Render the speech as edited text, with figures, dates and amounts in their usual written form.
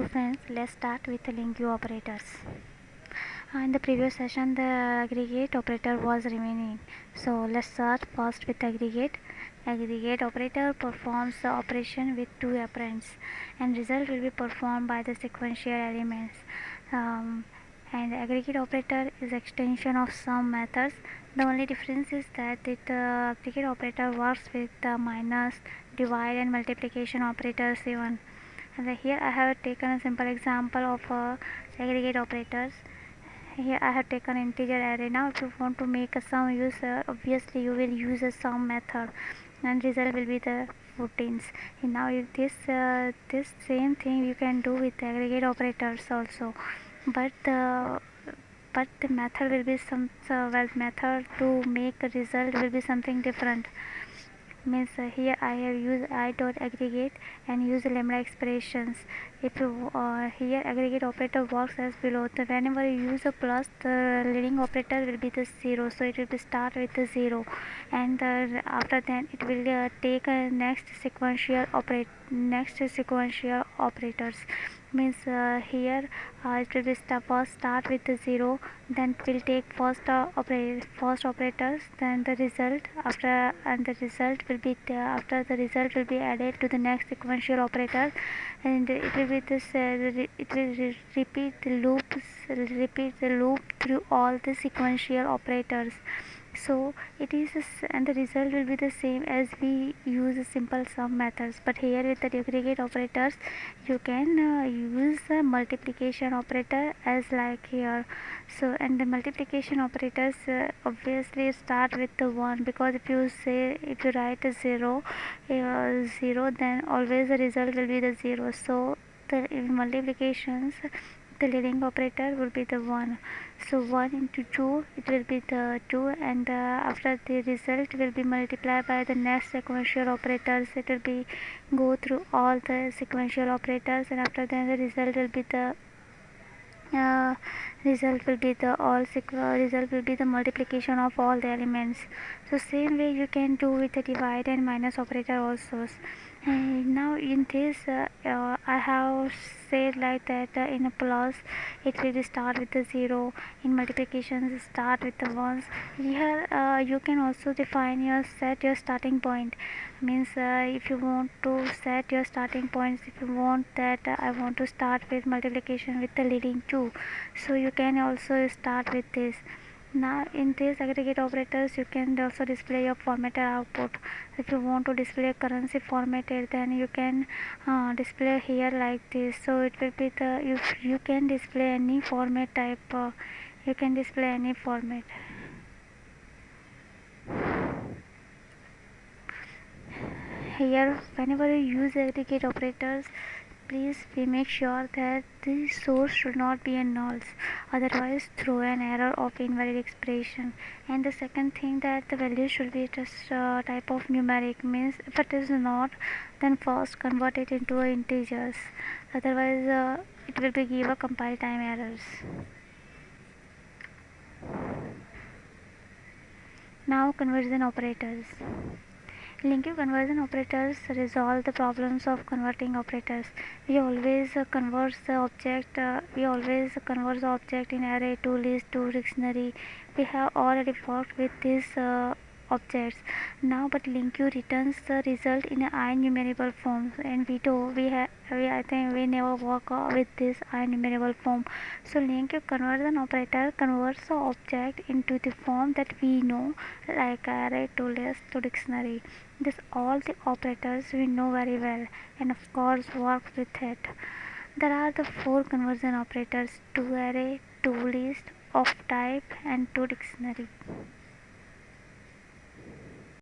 friends, let's start with the LINQ operators. In the previous session, the aggregate operator was remaining. So let's start first with aggregate. Aggregate operator performs the operation with two operands, and result will be performed by the sequential elements. And aggregate operator is extension of some methods. The only difference is that the aggregate operator works with the minus, divide, and multiplication operators even. And here I have taken a simple example of aggregate operators. Here I have taken integer array. Now if you want to make a sum, obviously you will use a sum method, and result will be the 14s. And now this same thing you can do with aggregate operators also, but the method will be method to make a result will be something different. Means here I have used I dot aggregate and use lambda expressions. If you here aggregate operator works as below. The whenever you use a plus, the leading operator will be the 0, so it will be start with the 0, and after then it will take a next sequential operators. Means here it will be first start with the 0, then it will take first operators, then the result after, and the result will be after the result will be added to the next sequential operator, and it will be this it will repeat the loop through all the sequential operators. So it is and the result will be the same as we use simple sum methods, but here with the aggregate operators you can use the multiplication operator as like here. So and the multiplication operators obviously start with the 1, because if you write a 0, then always the result will be the 0. So the in multiplications the leading operator will be the 1. So 1 into 2 it will be the 2, and after the result will be multiplied by the next sequential operators. It will be go through all the sequential operators, and after then the result will be the result will be the multiplication of all the elements. So same way you can do with the divide and minus operator also. And now in this I have said like that in a plus it will start with the 0, in multiplications start with the ones. Here you can also define set your starting point. Means if you want to set your starting points, if you want that I want to start with multiplication with the leading 2, so you can also start with this. Now in this aggregate operators you can also display your formatted output. If you want to display currency formatted, then you can display here like this. So it will be the you can display any format type, you can display any format. Here whenever you use aggregate operators, please we make sure that the source should not be a null, otherwise throw an error of invalid expression. And the second thing, that the value should be just type of numeric. Means if it is not, then first convert it into integers, otherwise it will be give a compile time errors. Now conversion operators. LINQ conversion operators resolve the problems of converting operators. We always convert the object. In array to list to dictionary. We have already worked with these objects. Now, but LINQ returns the result in an enumerable form, and I think we never work with this enumerable form. So LINQ conversion operator converts the object into the form that we know, like array to list to dictionary. This all the operators we know very well, and of course work with it. There are the 4 conversion operators: to array, to list, of type, and to dictionary.